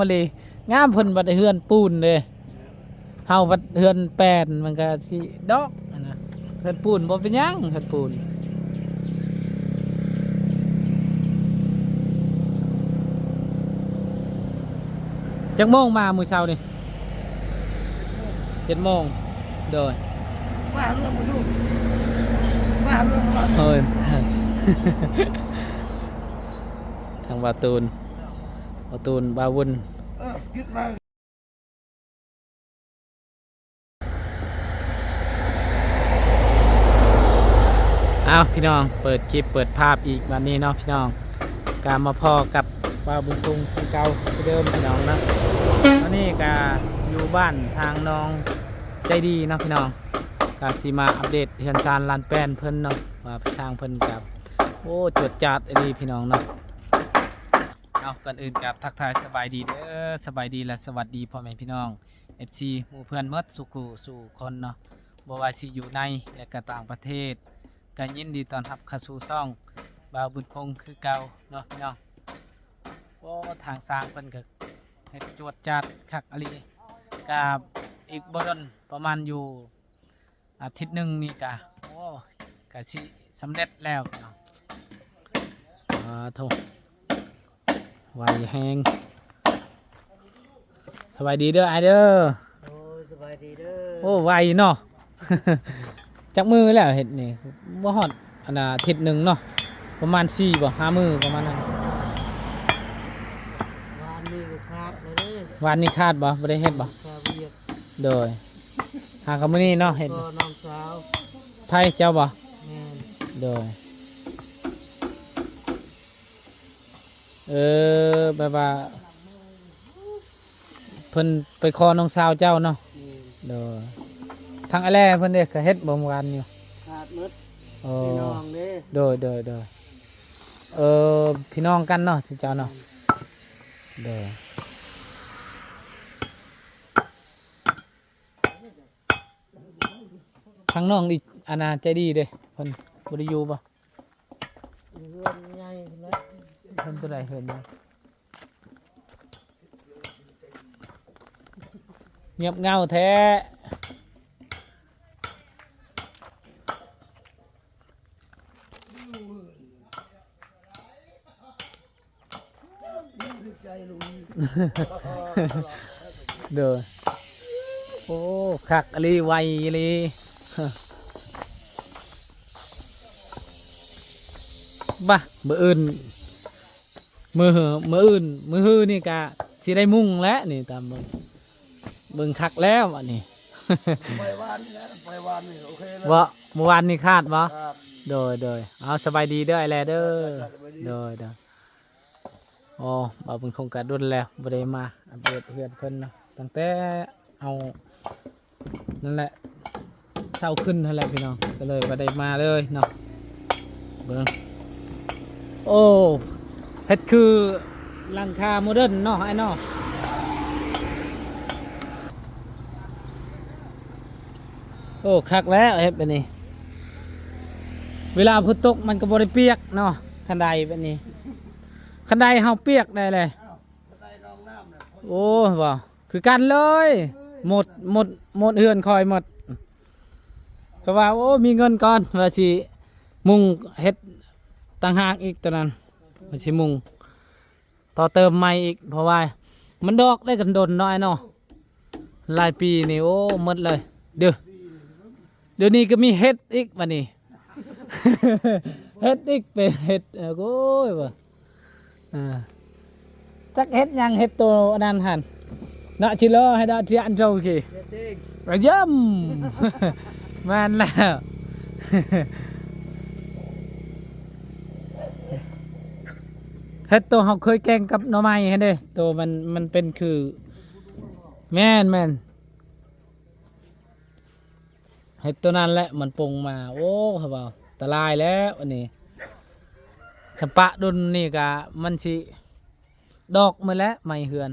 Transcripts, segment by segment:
มาเลยงามเพิ่นบัดเฮือนปูนเด้เฮาบัดเฮือนแป้นมันก็สิดอกนะเฮือนปูนบ่เป็นหยังเฮือนปูนจักโมงมามื้อเช้านี่7 โมงโดยว่าเรื่องมาดูว่าเรื่องมา เฮ้ย ทางบาตูนบาวุนคิดมาอ้าวพี่น้องเปิดคลิปเปิดภาพอีกวันนี้เนาะพี่น้องการมาพอกับบาวบุญทุงที่เก่าที่เดิมพี่น้องนะวันนี้ก็อยู่บ้านทางน้องใจดีเนาะพี่น้องกาสีมาอัปเดตเฮือนซานลานแป้นเพิ่นเนาะว่าทางเพิ่นกับโอ้จดจัดดีพี่น้องเนาะเอาก่อนอื่นกับทักทายสบายดีเด้อสบายดีและสวัสดีพ่อแม่พี่น้อง FC หมู่เพื่อนเมดสุขุสู่คนเนาะบ่ว่าสิอยู่ในและก็ต่างประเทศก็ยินดีต้อนรับเข้าสู่ช่องบ่าวบุญคงคือเก่าเนาะพี่น้องโอ้ทางสร้างเพิ่นก็เฮ็ดจวดจัดคักอลีกับอีกบ่ดนประมาณอยู่อาทิตย์หนึงนี่ก็โอ้ก็สิสำเร็จแล้วเนาะโธ่ไวแฮงสบายดีเด้อไอเด้อโอ้สบายดีเด้อโอ้ไวเนาะ จักมือแล้วเห็ดนี่บ่ฮอดอันน่ะอาทิตย์หนึงเนาะประมาณ4บ่5มื้อประมาณนั้นวานนี้ก็คาดเลยเด้อ วันนี้คาดบ่ได้เฮ็ดบ่ชาวเวียดโดยหากับมื้อนี้เนาะเฮ็ด ก็น้องสาว ไผเจ้าบ่แม่นโดยแบบว่าเพิ่นไปขอน้องสาวเจ้าเนาะโดยทางอะไรเพิ่นเด้ก็เฮ็ดบ่เมื่อวานอยู่คาดหมดโอ้พี่น้องเด้โดยพี่น้องกันเนาะสิเจ้าเนาะโดยทางน้องอีกอาณาใจดีเด้เพิ่นบ่ได้อยู่บ่เฮือนใหญ่แล้ว เพิ่นตัวใดเห็นบ่เงียบเงาแท้เด้อโอ้คักอลีไวอลีบ่มื้ออื่นมื้ออื่นมื้อฮื้อนี่ก็สิได้มุ่งแล้วนี่ตามเบิ่งคักแล้วอันนี้ ไปวานนี่นะไปวานนี่โอเคแล้ว บ่เมื่อวานนี่คาดบ่ครับ โดยเอาสบายดีเด้อไอ้แลเด้อโดยอ๋อบ่าวเพิ่นคงกะดุนแล้วบ่ได้มาอัปเดตเฮือนเพิ่นเนาะตั้งแต่เอานั่นแหละเช้าขึ้นนั่นแหละพี่น้องก็เลยบ่ได้มาเลยเนาะเบิ่งโอ้เฮ็ดคือหลังคาโมเดิร์นเนาะไอ้เนาะโอ้คักแล้วเฮ็ดแบบนี้เวลาฝนตกมันก็บ่ได้เปียกเนาะคันใดแบบนี้คันใดเฮาเปียกได้เลยโอ้บ่คือกันเลยหมดเฮือนคอยหมดก็ว่าโอ้มีเงินก่อนว่าสิมุงเฮ็ดต่างหากอีกตอนนั้นว่าสิมุงต่อเติมใหม่อีกเพราะว่ามันดอกได้กันดนน้อยเนาะหลายปีนี่โอ้หมดเลยเดี๋ยวนี้ก็มีเฮ็ดอีกวันนี้ เฮ็ดอีกเป็นเฮ็ดโอ้ยว่ะจักเฮ็ดยังเฮ็ดตัวนั้นหันน่ะจิโลให้ได้ที่อันเจ้ากี่ระยำ มันแล้ว เฮ็ดตัวเฮาเคยแกงกับหน่อไม้เห็นเด้ตัวมันเป็นคือแม่นเฮ็ดตัวนั้นแหละมันปรุงมาโอ้เขาบอกตะลายแล้วอันนี้ถ้าปะดุนนี่ก็มันสิดอกมาแล้วไม่เฮือน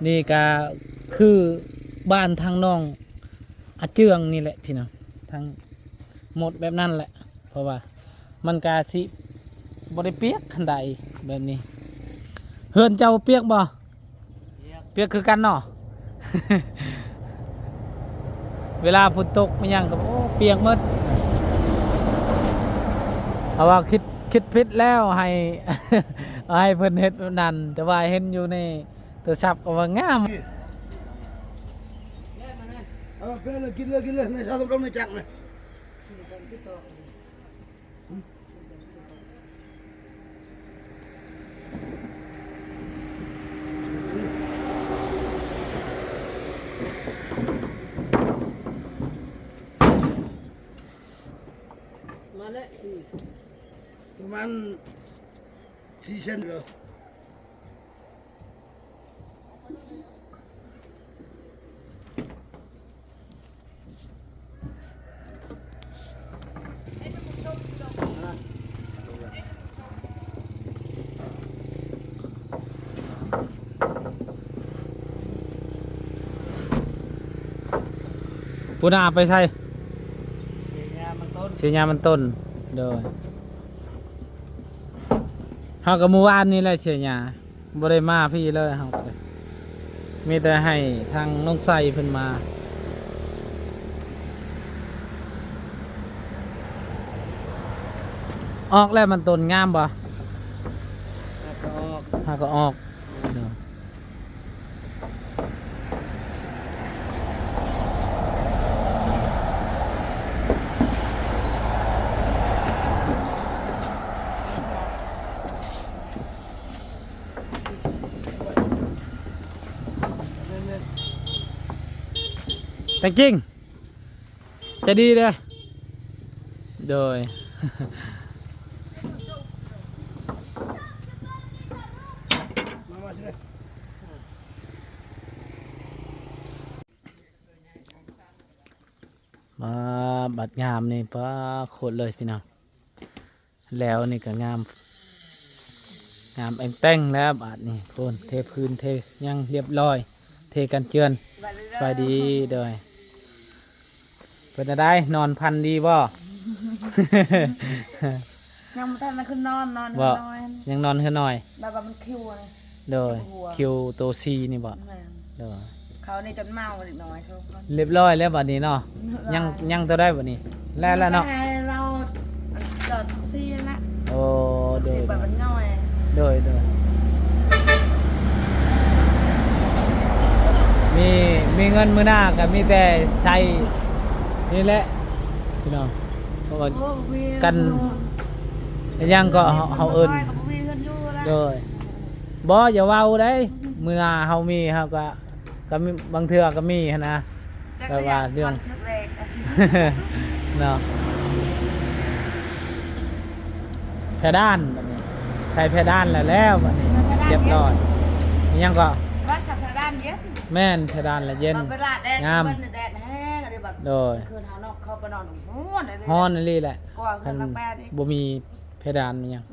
นี่ก็คือ บ้านทางน้องอาเจืองนี่แหละพี่น้องทางหมดแบบนั้นแหละ เพราะว่ามันกาสิบ่ได้เปียกคันใดแบบนี้เฮือนเจ้าเปียกบ่เปียกคือกันเนาะ เวลาฝนตกมันยังก็โอ้เปียกหมดเพราะว่าคิดผิดแล้วให้ ให้เพิ่นเฮ็ดแบบนั้นแต่ว่าเห็นอยู่ในโทรศัพท์ก็ว่างาม ไปเลยกินเลยในชาตรงในจักรนะมาแล้วประมาณ4 เซนเลยปูนาไปใส่เสียยามันต้นเด้อเฮากับเมื่อวานนี้แหละเสียยาบ่ได้มาพี่เลยเฮาก็เลยมีแต่ให้ทางน้องไส้เพิ่นมาออกแล้วมันต้นงามบ่เฮาก็ออกเด้อแต่จริงจะดีเลยโดย มาเลย มาบัดงามนี่ป้าโคตรเลยพี่น้องแล้วนี่ก็งามเอ็งแต่งแล้วบาดนี่โคนเทพื้นเทยังเรียบร้อย เทกันเจือนไปดีเด้อเป็นอะไรนอนพันดีบ่ ยังไม่ทันมันคือนอน บ่ นอน ยังนอนขึ้นหน่อย แบบว่ามันคิวเลย โดยคิวโตซีนี่บ่ แม่น โดย เขาในจนเมาเล็กน้อยชอบกัน เรียบร้อยแล้วบัดนี้เนาะยังตัวได้บัดนี้แล้วเนาะ แต่เราจอดซี่นะ โอ้โด ซี่ ย แบบมันน้อย โดยมีเงินมื้อหน้าก็มีแต่ใส่นี่แหละพี่น้องเพราะว่า โอ้มี กันยังก็เฮาเอิ้น กับมีเงินอยู่แล้ว โดยบ่อย่าเว้าได้มื้อหน้าเฮามีเฮาก็มีบางเทื่อก็มีหันนะ แต่ว่าเรื่อง แรก เนาะแพด้านบัดนี้ใส่แพด้านแล้วบัดนี้เรียบร้อยมียังก็ ว่าฉันด้านเย็น แม่นแพด้านละเย็น เวลาแดด งาม มันแดดแห้งอะไรแบบ โดย คืนเฮานอกเข้าไปนอนห้อนอะไร ฮ้อนนั่นนี่แหละ กว่าคืนละแปดอีก บ่มีเพดานมีหยัง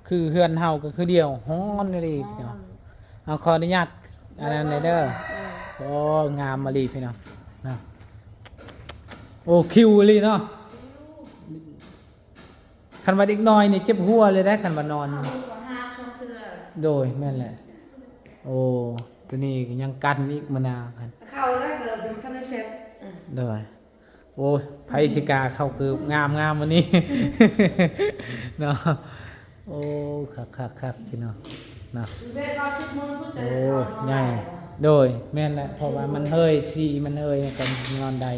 คือเฮือนเฮาก็คือเดียวฮ้อนนั่นนี่พี่น้องเอาขออนุญาตอันนั้นหน่อยเด้อโอ้งามมาลีพี่น้องนะโอ้คิวลีเนาะคันว่าเด็กน้อยนี่เจ็บหัวเลยได้คันว่านอน 5 ช่องเทื่อ โดยแม่นแหละโอ้ตัวนี้ก็ยังกันอีกมานาวคัน เข้าแล้วเกิดยังทันได้เช็ด โดยโอ้ยไผสิกาเข้าคืองามวันนี้ เนาะโอ้คักพี่น้องเนาะ เวลาชิดมือพุ่งจะ โอ้ เข้า ใหญ่โดยแม่นแหละเพราะว่ามันเฮยสีมันเฮยกันนอนได้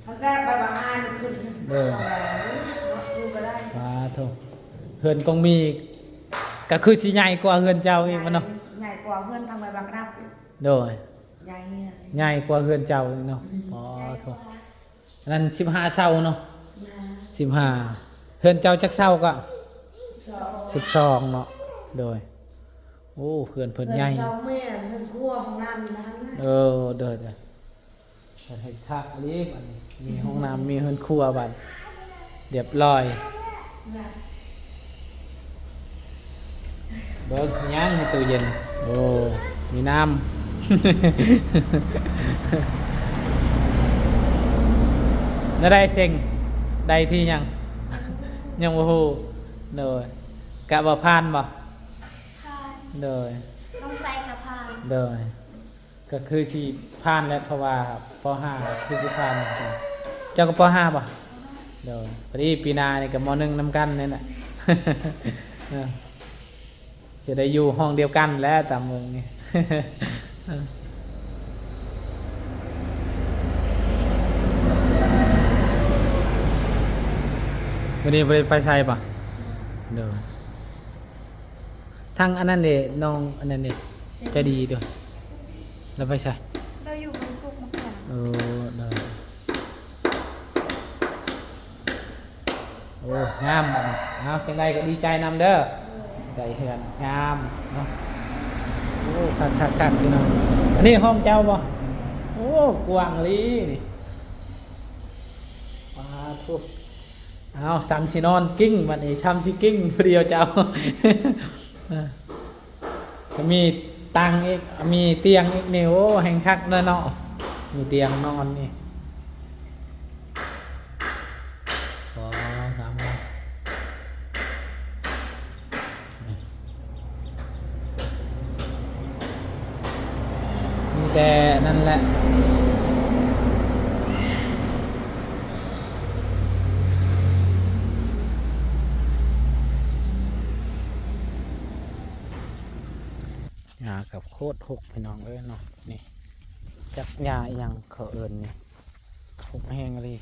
ทั้งแรกใบบางอันขึ้น เออ ดูก็ได้ ว้าโถเฮือนกงมีก็คือสิใหญ่กว่าเฮือนเจ้าอีกมันเนาะ ใหญ่กว่าเพื่อนทำใบบางรับอีก โดย ใหญ่เนี่ย ใหญ่กว่าเฮือนเจ้าอีกเนาะอ๋อโถอันนั้น15เซาเนาะ15เฮือนเจ้าจักเซาก็12เนาะโดยโอ้เฮือนเพิ่น เพื่อน ใหญ่ สองเมียเพื่อนครัวของน้ำนะ เออเด้อเฮ็ดคักอันนี้บัดนี้มีห้องน้ำมีเฮือนครัวบัดเรียบร้อยเบิ่งยังในตู้เย็นโอ้มีน้ำ แล้วได้เซ็งได้ที่ยัง ยังบ่ฮู้โดยกะบ่ผ่านบ่ พาน โดย ต้องใส่กับพาน โดยก็คือสิผ่านแล้วเพราะว่าป .5 คือสิผ่านเจ้าก็ป .5 บ่โดยพอดีปีหน้านี่ก็ม .1 นำกันนี่น่ะ เออจะได้อยู่ห้องเดียวกันแล้วตามเมืองนี่ วันนี้ไปไซป่ะเดี๋ยวทางอันนั้นเด้น้องอันนั้นเด้ใจะดีด้วยแล้วไปใส่ เราอยู่บนกุกมะขาม เออเด้อโอ้งามอันนี้เอาจังไดก็ดีใจนำเด้อได้เฮือนงามเนาะโอ้คักๆพี่น้องอันนี้ห้องเจ้าบ่โอ้กว้างลีนี่ว้าทุก เอาซ้ำชินอนกิ้งวันนี้ซ้ำชิกิ้งเดียวเจ้า ก็มีตังอีกมีเตียงอีกนี่โอ้แห่งคักเลยเนาะมีเตียงนอนนี่โอ้งามเลยมีแต่นั่นแหละหญ้ากับโคตรหกพี่น้องเอ้ยเนาะนี่จักหญ้าอีหยังเขาเอิญนี่หกแห้งเลย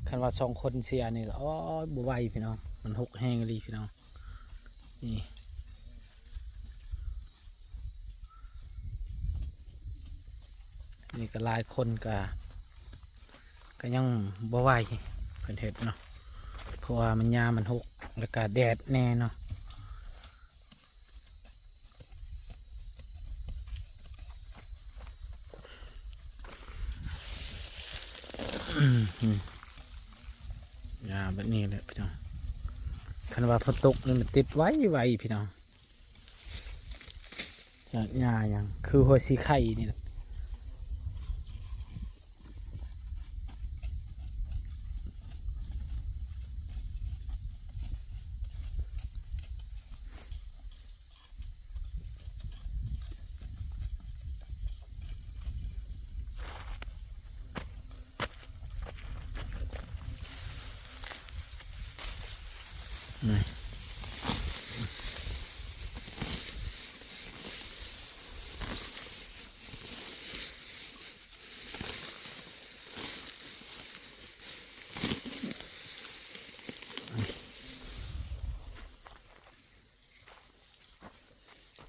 คันว่าสองคนเสียนี่ก็อ๋อบ่ไหวพี่น้องมันหกแห้งเลยพี่น้องนี่นี่ก็หลายคนก็ยังบ่ไหวเพิ่นเฮ็ดเนาะเพราะว่ามันหญ้ามันหกแล้วก็แดดแน่เนาะ แบบนี้แหละพี่น้องคันว่าฝนตกนี่มันติดไว้พี่น้องหญ้าอย่างคือหัวสีไข่นี่แหละนี่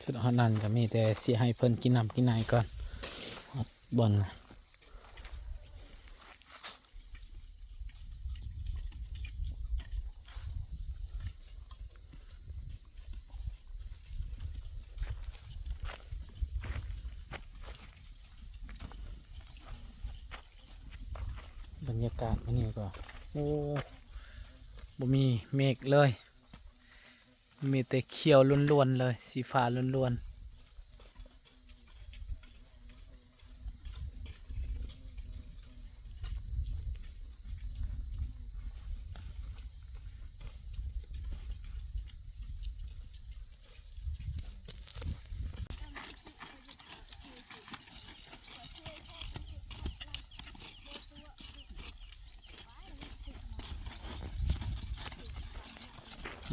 ชุดฮอนั่นก็มีแต่สิให้เพิ่นกินน้ำกินไหนก่อนบ่นบรรยากาศวันนี้ก็โอ้บ่มีเมฆเลยมีแต่เขียวล้วนๆเลยสีฟ้าล้วนๆ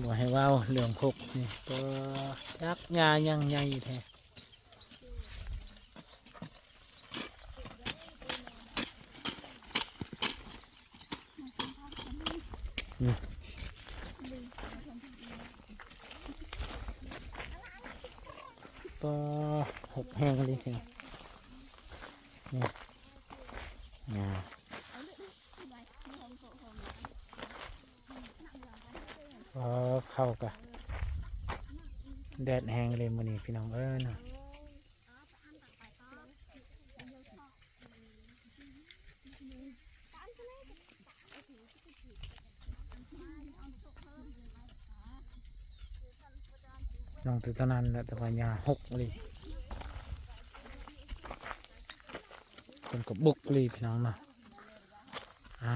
บ่ให้เว้าเรื่องพกนี่ตัวจักหญ้ายังใหญ่แท้ตัวหกแห้งเลยทีนี่หญ้าพอเข้ากันแดดแห้งเลยมื้อนี้พี่น้องเอ้ยเนาะน้องตัวตอนนั้นแหละแต่ว่าหญ้าหกเลย คนก็บุกเลยพี่น้องเนาะอ่ะ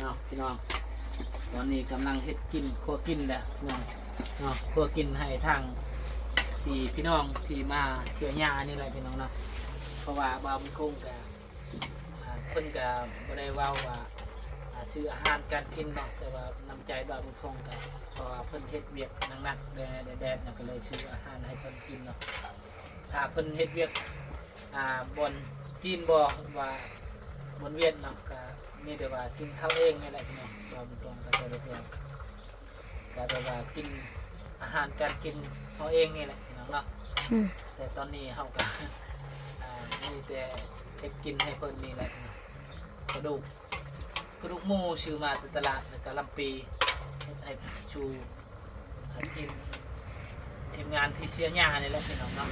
เอาพี่น้องตอนนี้กำลังเฮ็ดกินครัวกินแหละพี่น้องเนาะครัวกินให้ทางที่พี่น้องที่มาเสียหญ้านี่แหละพี่น้องเนาะเพราะว่าบ่าวมันคงกับเพิ่นกับบ่ได้เว้าว่าซื้ออาหารการกินเนาะแต่ว่านำใจบ่าวมันคงกับเพราะว่าเพิ่นเฮ็ดเวียกหนักๆแดดๆก็เลยซื้ออาหารให้เพิ่นกินเนาะถ้าเพิ่นเฮ็ดเวียกบนจีนบ่ว่าบนเวียดเนาะก็มีแต่ว่ากินข้าวเองนี่แหละพี่น้องบ่าวมันคงก็จะได้เพื่อนก็แต่ว่ากินอาหารการกินเขาเองนี่แหละพี่น้องเนาะแต่ตอนนี้เฮาก็มีแต่เฮ็ดกินให้เพิ่นนี่แหละกระดูกหมูซื้อมาจากตลาดแล้วก็ลำปีให้ชูทีมงานที่เสียหญ้านี่แหละพี่น้องเนาะ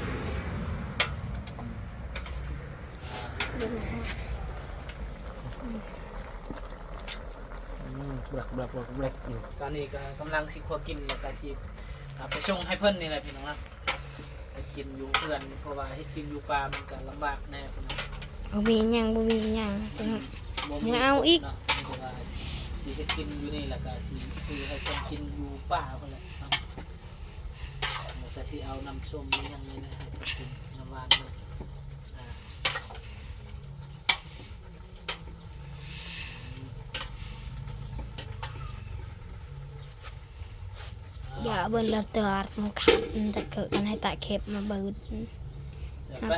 เบรกอยู่ตอนนี้ก็กำลังสิคั่วกินแล้วก็สิไปส่งให้เพิ่นนี่แหละพี่น้องนะไปกินอยู่เพื่อนเพราะว่าให้กินอยู่ป่ามันก็ลำบากแน่พี่น้อง บ่มีหยังบ่มีเอาอีกเนาะว่าสิจะกินอยู่นี่แหละก็สิคือให้คนกินอยู่ป่าพุ่นแหละเนาะแล้วก็สิเอาน้ำส้มนี่ยังนี่นะให้คนกินน้ำหวานเนาะอย่าเบิ่นละเตือดมันขัดมันจะเกิดกันให้ตาเข็บมาเบิ่น ไป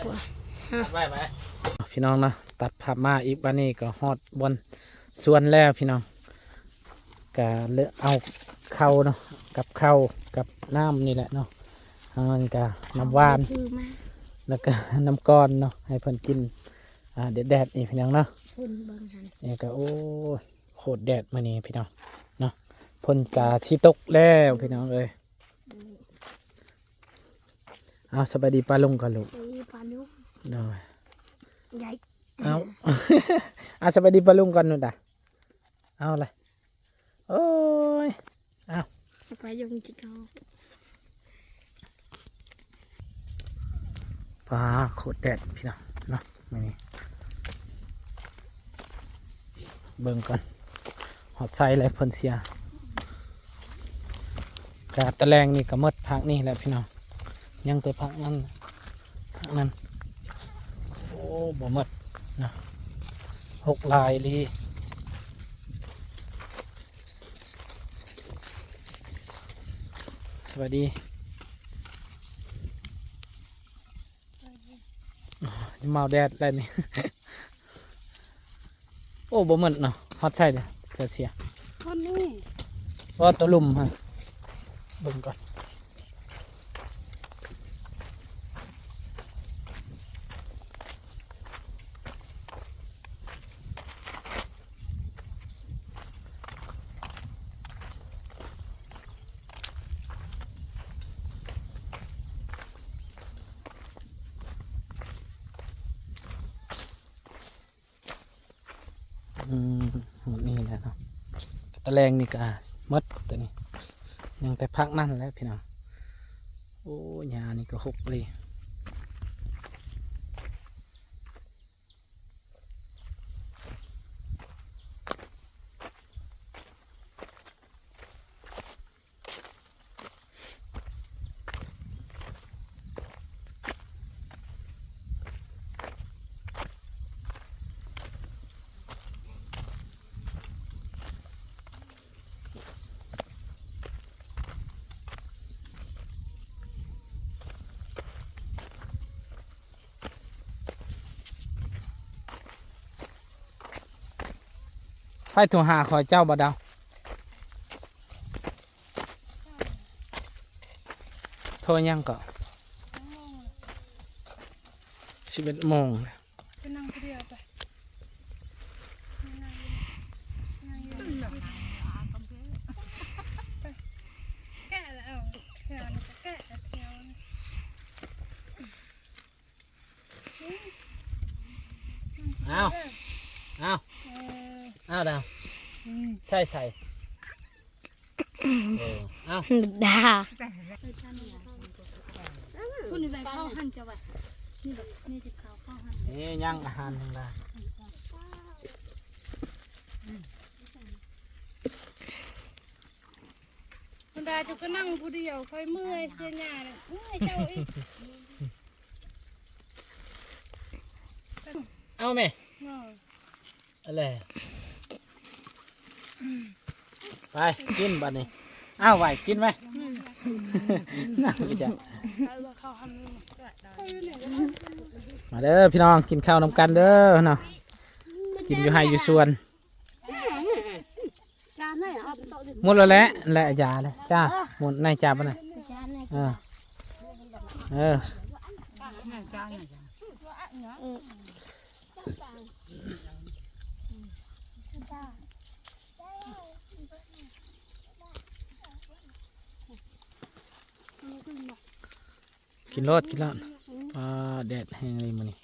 พี่น้องเนาะตัดภาพมาอีกวันนี้ก็ฮอดบนส่วนแล้วพี่น้องก็เลือกเอาเข้าเนาะกับเข้ากับน้ำนี่แหละเนาะทางนั้นก็น้ำหวานแล้วก็น้ำก้อนเนาะให้เพิ่นกินแดดนี่พี่น้องเนาะนี่ก็โอ้โคตรแดดมานี่พี่น้องเนาะพ่นกาที่ตกแล้วพี่น้องเอ้ยเอาสบายดีป้าลุงกันลูกได้ ใหญ่ เอา เอาสบายดีป้าลุงกันนู่นด่ะเอาเลยโอ้ยเอา ไปยงจิกเอา ปลาโคตรแดดพี่น้องเนาะมานี่เบิ่งก่อนหอดไซอะไรเพิ่นเสียกาตะแลงนี่ก็หมดพักนี่แหละพี่น้องยังแต่พักนั้นโอ้บ่หมดนะ6 ลายลีสวัสดีเมาแดดอะไรนี่ โอ้บ่หมดเนาะฮอดใช่เด้อเสีย คนนี้ ว่าตัวลุ่มฮะเบิ่งก่อนหมดนี่แหละเนาะตะแลงนี่ก็หมดตัวนี้ยังแต่พักนั่นแหล้วพี่น้องโอ้ยานี่ก็6 เลย ไฟโทรหาขอเจ้าบ่ดาวโทรยังก็ 11 โมง ไปนั่งคนเดียวไปแกะแล้วแกะแล้วแกะเที่ยว เอาเอาดาวใช่เอา ดา คุณนี่ไปเข้าหันจะไว้นี่แบบนี่จะเข้าหัน นี่ย่างอาหารทั้งหลาย คนใดจะก็นั่งผู้เดียวค่อยเมื่อยเสียหน้าเลยเมื่อยเจ้าอีก เอาไหมอะไรไปกินบัดนี้เอาไหวกินไหมน่าจะ เข้าหัน มาเด้อพี่น้องกินข้าวนำกันเด้อเนาะกินอยู่ให้อยู่ส่วนหมดแล้วแหละยาเลยจ้าหมดในจ่าปะไหนเออกินรสแดดแห้งเลยมันนี่